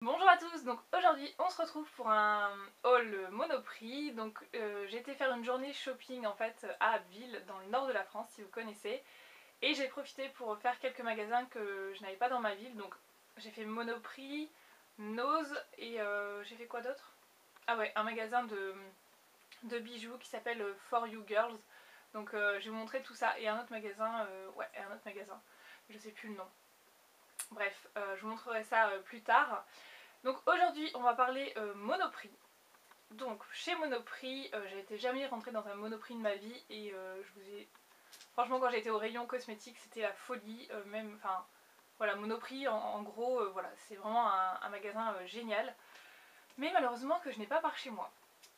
Bonjour à tous, donc aujourd'hui on se retrouve pour un haul Monoprix. Donc j'ai été faire une journée shopping en fait à Abbeville dans le nord de la France si vous connaissez. Et j'ai profité pour faire quelques magasins que je n'avais pas dans ma ville. Donc j'ai fait Monoprix, Nose et j'ai fait quoi d'autre? Ah ouais, un magasin de bijoux qui s'appelle For You Girls. Donc je vais vous montrer tout ça. Et un autre magasin, je sais plus le nom. Bref, je vous montrerai ça plus tard. Donc aujourd'hui on va parler Monoprix. Donc chez Monoprix, j'ai été jamais rentrée dans un Monoprix de ma vie et je vous ai... Franchement quand j'ai été au rayon cosmétique c'était la folie, même, enfin voilà, Monoprix en gros, voilà, c'est vraiment un magasin génial. Mais malheureusement que je n'ai pas par chez moi.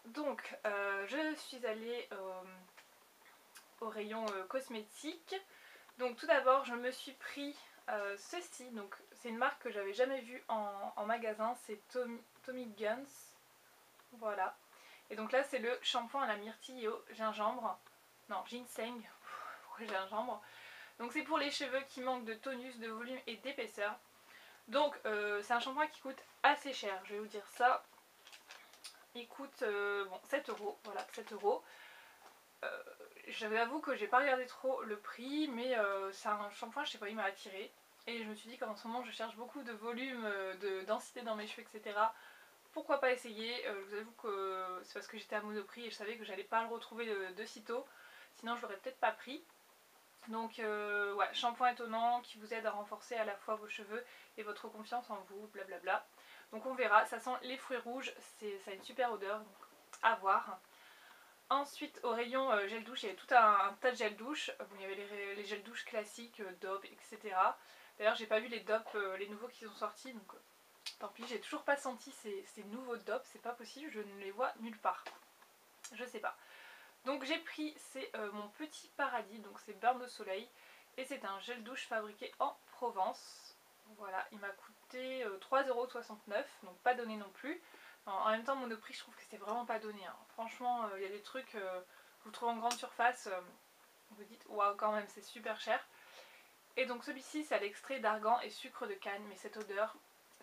Donc je suis allée au rayon cosmétique. Donc tout d'abord je me suis pris ceci, donc c'est une marque que j'avais jamais vue en magasin, c'est Tommy Guns. Voilà. Et donc là c'est le shampoing à la myrtille et au gingembre. Non, ginseng. Pourquoi gingembre? Donc c'est pour les cheveux qui manquent de tonus, de volume et d'épaisseur. Donc c'est un shampoing qui coûte assez cher, je vais vous dire ça. Il coûte bon, 7 euros, voilà, 7 euros. J'avoue que j'ai pas regardé trop le prix, mais c'est un shampoing, je sais pas, il m'a attiré. Et je me suis dit qu'en ce moment je cherche beaucoup de volume, de densité dans mes cheveux, etc. Pourquoi pas essayer? Je vous avoue que c'est parce que j'étais à Monoprix et je savais que j'allais pas le retrouver de sitôt. Sinon je l'aurais peut-être pas pris. Donc ouais, shampoing étonnant qui vous aide à renforcer à la fois vos cheveux et votre confiance en vous, blablabla. Donc on verra, ça sent les fruits rouges, ça a une super odeur, donc à voir. Ensuite au rayon gel douche, il y avait tout un tas de gel douche. Bon, il y avait les gel douche classiques, DOP, etc. D'ailleurs j'ai pas vu les DOP, les nouveaux qui sont sortis, donc tant pis, j'ai toujours pas senti ces nouveaux DOP, c'est pas possible, je ne les vois nulle part. Je sais pas. Donc j'ai pris, c'est mon petit paradis, donc c'est Burn au soleil. Et c'est un gel douche fabriqué en Provence. Voilà, il m'a coûté 3,69 €, donc pas donné non plus. En même temps, Monoprix, je trouve que c'est vraiment pas donné, hein. Franchement, il y a des trucs, vous trouvez en grande surface, vous dites waouh, quand même, c'est super cher. Et donc celui-ci, c'est à l'extrait d'argan et sucre de canne, mais cette odeur,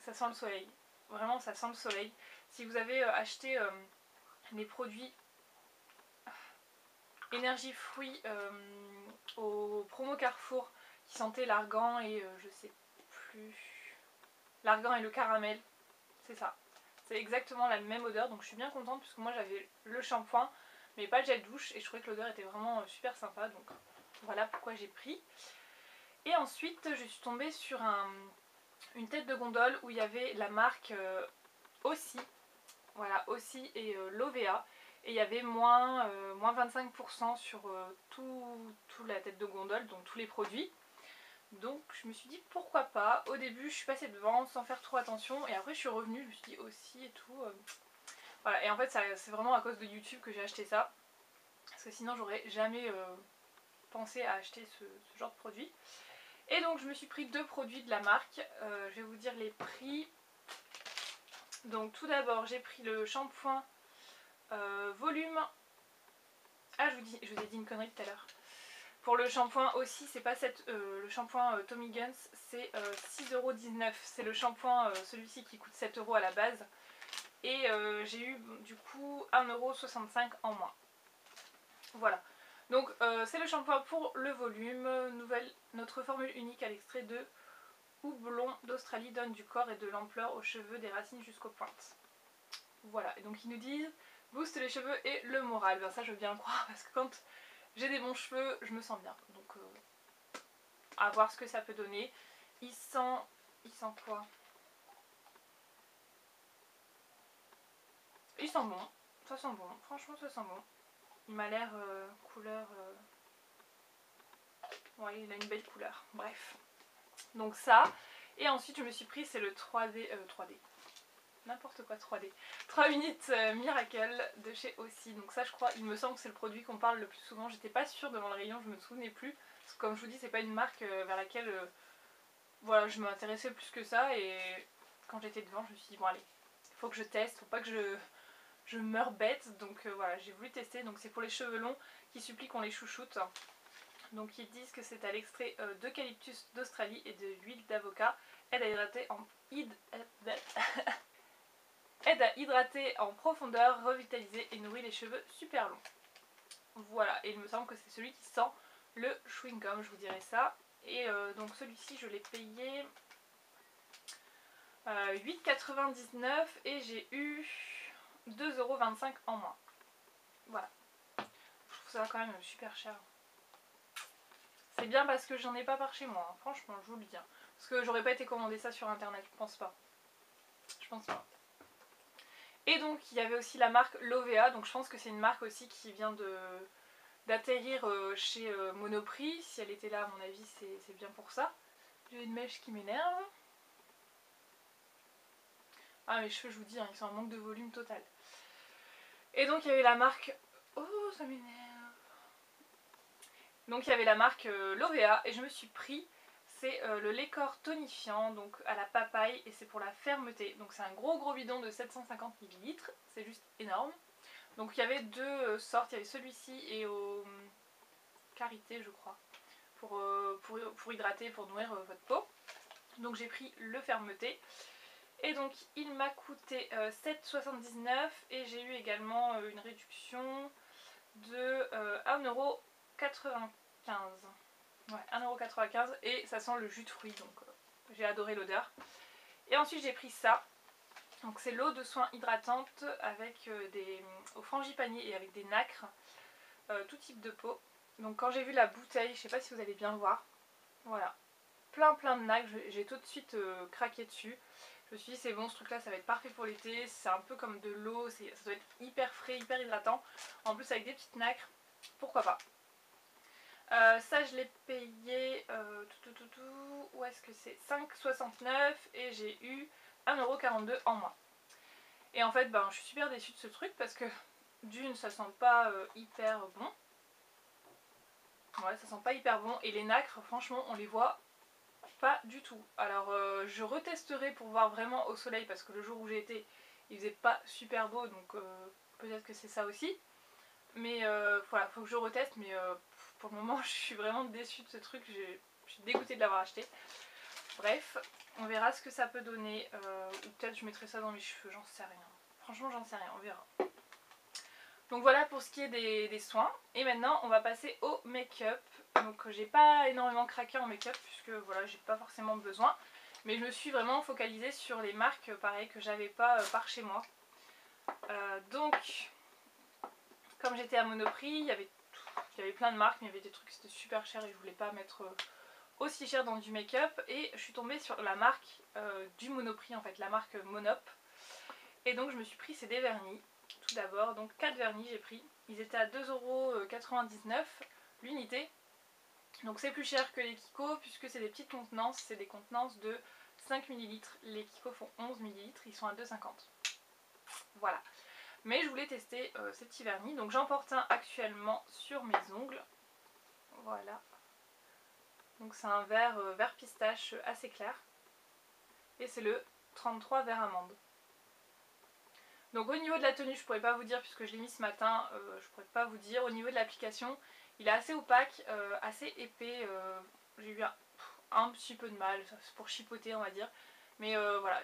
ça sent le soleil. Vraiment, ça sent le soleil. Si vous avez acheté les produits énergie fruits au promo Carrefour qui sentaient l'argan et je sais plus. L'argan et le caramel, c'est ça. C'est exactement la même odeur, donc je suis bien contente puisque moi j'avais le shampoing mais pas le gel douche et je trouvais que l'odeur était vraiment super sympa, donc voilà pourquoi j'ai pris. Et ensuite je suis tombée sur une tête de gondole où il y avait la marque Aussi, voilà, Aussi et Lovea. Et il y avait moins 25% sur tout la tête de gondole, donc tous les produits. Donc je me suis dit pourquoi pas. Au début je suis passée devant sans faire trop attention et après je suis revenue, je me suis dit Aussi et tout. Voilà, et en fait c'est vraiment à cause de YouTube que j'ai acheté ça. Parce que sinon j'aurais jamais pensé à acheter ce genre de produit. Et donc je me suis pris deux produits de la marque. Je vais vous dire les prix. Donc tout d'abord j'ai pris le shampoing volume. Ah, je vous ai dit une connerie tout à l'heure. Pour le shampoing aussi, c'est pas le shampoing Tommy Guns, c'est 6,19 €. C'est le shampoing, celui-ci qui coûte 7 € à la base. Et j'ai eu du coup 1,65 € en moins. Voilà. Donc c'est le shampoing pour le volume. Notre formule unique à l'extrait de houblon d'Australie donne du corps et de l'ampleur aux cheveux, des racines jusqu'aux pointes. Voilà, et donc ils nous disent booste les cheveux et le moral. Ben ça je veux bien le croire parce que quand j'ai des bons cheveux, je me sens bien. Donc à voir ce que ça peut donner. Il sent quoi? Il sent bon, ça sent bon, franchement ça sent bon. Il m'a l'air couleur... Ouais, il a une belle couleur, bref. Donc ça, et ensuite je me suis pris, c'est le 3D, n'importe quoi 3D. 3 minutes Miracle de chez Aussi. Donc ça je crois, il me semble que c'est le produit qu'on parle le plus souvent. J'étais pas sûre devant le rayon, je me souvenais plus. Parce que comme je vous dis, c'est pas une marque vers laquelle voilà, je m'intéressais plus que ça. Et quand j'étais devant, je me suis dit bon allez, faut que je teste, faut pas que je meure bête. Donc voilà, j'ai voulu tester. Donc c'est pour les cheveux longs qui supplient qu'on les chouchoute. Donc ils disent que c'est à l'extrait d'eucalyptus d'Australie et de l'huile d'avocat. Aide à hydrater en profondeur, revitaliser et nourrir les cheveux super longs. Voilà, et il me semble que c'est celui qui sent le chewing-gum, je vous dirai ça. Et donc celui-ci je l'ai payé 8,99 et j'ai eu 2,25 € en moins. Voilà. Je trouve ça quand même super cher. C'est bien parce que j'en ai pas par chez moi, hein. Franchement, je vous le dis. Hein. Parce que j'aurais pas été commandé ça sur internet, je pense pas. Je pense pas. Et donc il y avait aussi la marque Lovea, donc je pense que c'est une marque aussi qui vient d'atterrir chez Monoprix. Si elle était là, à mon avis, c'est bien pour ça. J'ai une mèche qui m'énerve. Ah, mes cheveux, je vous dis, hein, ils sont en manque de volume total. Et donc il y avait la marque... Oh, ça m'énerve. Donc il y avait la marque Lovea et je me suis pris, c'est le lait corps tonifiant, donc à la papaye, et c'est pour la fermeté. Donc c'est un gros bidon de 750 ml, c'est juste énorme. Donc il y avait deux sortes, il y avait celui-ci et au karité je crois, pour hydrater, pour nourrir votre peau. Donc j'ai pris le fermeté. Et donc il m'a coûté 7,79 et j'ai eu également une réduction de 1,95 €. Ouais, 1,95 € et ça sent le jus de fruits, donc j'ai adoré l'odeur. Et ensuite j'ai pris ça. Donc c'est l'eau de soin hydratante avec au frangipanier et avec des nacres, tout type de peau. Donc quand j'ai vu la bouteille, je sais pas si vous allez bien voir, voilà, plein de nacres, j'ai tout de suite craqué dessus. Je me suis dit c'est bon, ce truc là ça va être parfait pour l'été, c'est un peu comme de l'eau, ça doit être hyper frais, hyper hydratant. En plus avec des petites nacres, pourquoi pas. Ça je l'ai payé, où est-ce que c'est, 5,69 et j'ai eu 1,42 € en moins. Et en fait ben, je suis super déçue de ce truc parce que d'une ça sent pas hyper bon. Ouais, ça sent pas hyper bon et les nacres franchement on les voit pas du tout. Alors je retesterai pour voir vraiment au soleil parce que le jour où j'ai été il faisait pas super beau, donc peut-être que c'est ça aussi. Mais voilà, faut que je reteste, mais pour le moment je suis vraiment déçue de ce truc, je suis dégoûtée de l'avoir acheté. Bref, on verra ce que ça peut donner, ou peut-être je mettrai ça dans mes cheveux, j'en sais rien. Franchement j'en sais rien, on verra. Donc voilà pour ce qui est des soins. Et maintenant on va passer au make-up. Donc j'ai pas énormément craqué en make-up puisque voilà, j'ai pas forcément besoin. Mais je me suis vraiment focalisée sur les marques pareil que j'avais pas par chez moi. Donc comme j'étais à Monoprix, il y avait plein de marques, mais il y avait des trucs qui étaient super chers et je voulais pas mettre aussi cher dans du make-up. Et je suis tombée sur la marque du Monoprix en fait, la marque Monop. Et donc je me suis pris ces des vernis. Tout d'abord, donc 4 vernis j'ai pris. Ils étaient à 2,99 € l'unité. Donc c'est plus cher que les Kiko puisque c'est des petites contenances, c'est des contenances de 5 ml. Les Kiko font 11 ml, ils sont à 2,50 €. Voilà. Mais je voulais tester ces petits vernis. Donc j'en porte un actuellement sur mes ongles. Voilà. Donc c'est un vert pistache assez clair. Et c'est le 33 vert amande. Donc au niveau de la tenue je pourrais pas vous dire puisque je l'ai mis ce matin, je pourrais pas vous dire. Au niveau de l'application il est assez opaque, assez épais, j'ai eu un petit peu de mal pour chipoter on va dire. Mais voilà,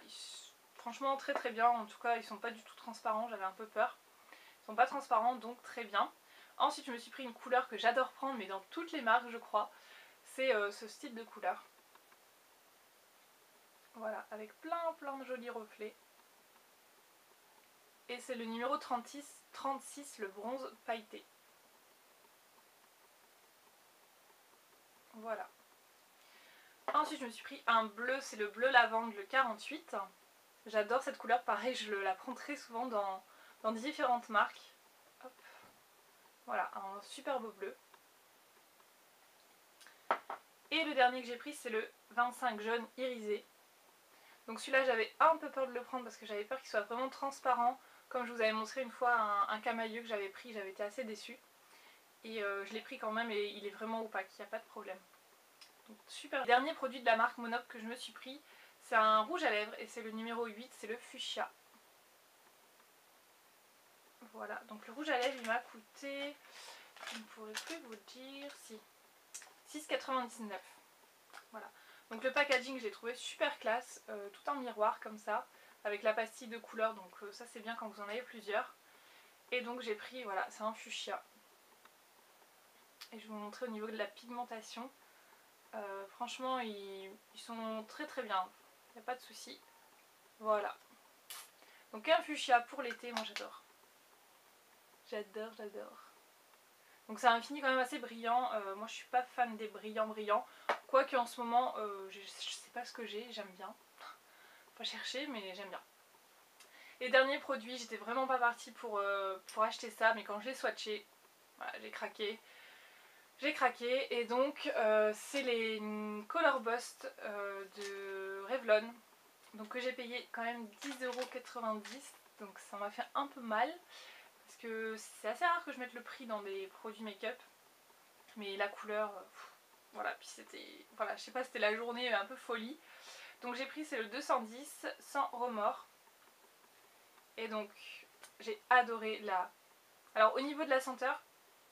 franchement très bien, en tout cas ils sont pas du tout transparents, j'avais un peu peur. Ils sont pas transparents donc très bien. Ensuite je me suis pris une couleur que j'adore prendre mais dans toutes les marques je crois, c'est ce style de couleur. Voilà, avec plein de jolis reflets. Et c'est le numéro 36, le bronze pailleté. Voilà. Ensuite je me suis pris un bleu, c'est le bleu lavande, le 48. J'adore cette couleur, pareil je la prends très souvent dans différentes marques. Hop. Voilà, un super beau bleu. Et le dernier que j'ai pris c'est le 25 jaune irisé. Donc celui-là j'avais un peu peur de le prendre parce que j'avais peur qu'il soit vraiment transparent. Comme je vous avais montré une fois un camailleux que j'avais pris, j'avais été assez déçue. Et je l'ai pris quand même et il est vraiment opaque, il n'y a pas de problème. Donc super. Le dernier produit de la marque Monop que je me suis pris, c'est un rouge à lèvres et c'est le numéro 8, c'est le fuchsia. Voilà, donc le rouge à lèvres il m'a coûté, je ne pourrais plus vous dire, si, 6,99 €. Voilà. Donc le packaging j'ai trouvé super classe, tout en miroir comme ça, avec la pastille de couleur, donc ça c'est bien quand vous en avez plusieurs. Et donc j'ai pris, voilà, c'est un fuchsia. Et je vais vous montrer au niveau de la pigmentation. Franchement ils sont très très bien, il n'y a pas de souci. Voilà. Donc un fuchsia pour l'été, moi j'adore. J'adore, j'adore. Donc c'est un fini quand même assez brillant, moi je suis pas fan des brillants. Quoique en ce moment, je sais pas ce que j'aime bien. Pas chercher mais j'aime bien. Et dernier produit, j'étais vraiment pas partie pour acheter ça, mais quand j'ai swatché, voilà, j'ai craqué. Et donc c'est les Color Bust de Revlon. Donc que j'ai payé quand même 10,90 €, donc ça m'a fait un peu mal. Parce que c'est assez rare que je mette le prix dans des produits make-up. Mais la couleur, voilà, puis c'était, voilà, je sais pas, c'était la journée un peu folie. Donc j'ai pris, c'est le 210 sans remords. Et donc j'ai adoré la... Alors au niveau de la senteur,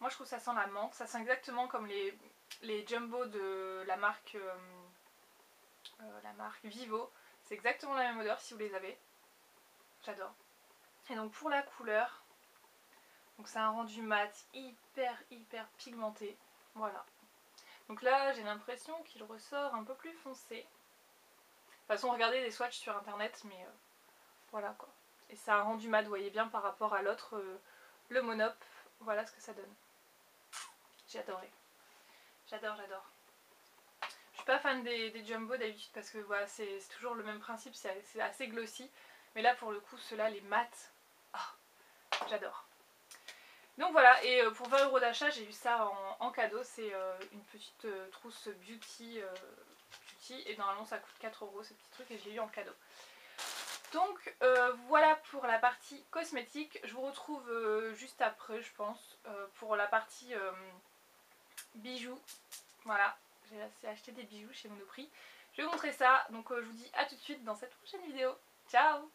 moi je trouve que ça sent la menthe. Ça sent exactement comme les jumbo de la marque Vivo. C'est exactement la même odeur si vous les avez. J'adore. Et donc pour la couleur, donc c'est un rendu mat hyper pigmenté. Voilà. Donc là j'ai l'impression qu'il ressort un peu plus foncé. De toute façon regardez les swatchs sur internet, mais voilà quoi. Et ça a un rendu mat, vous voyez bien par rapport à l'autre, le Monop. Voilà ce que ça donne. J'ai adoré. J'adore. Je suis pas fan des jumbo d'habitude parce que voilà, c'est toujours le même principe, c'est assez glossy. Mais là pour le coup, ceux-là, les mats, oh, j'adore. Donc voilà, et pour 20 € d'achat, j'ai eu ça en cadeau. C'est une petite trousse beauty, et normalement ça coûte 4 € ce petit truc, et je l'ai eu en cadeau. Donc voilà pour la partie cosmétique. Je vous retrouve juste après, je pense, pour la partie bijoux. Voilà, j'ai acheté des bijoux chez Monoprix. Je vais vous montrer ça, donc je vous dis à tout de suite dans cette prochaine vidéo. Ciao!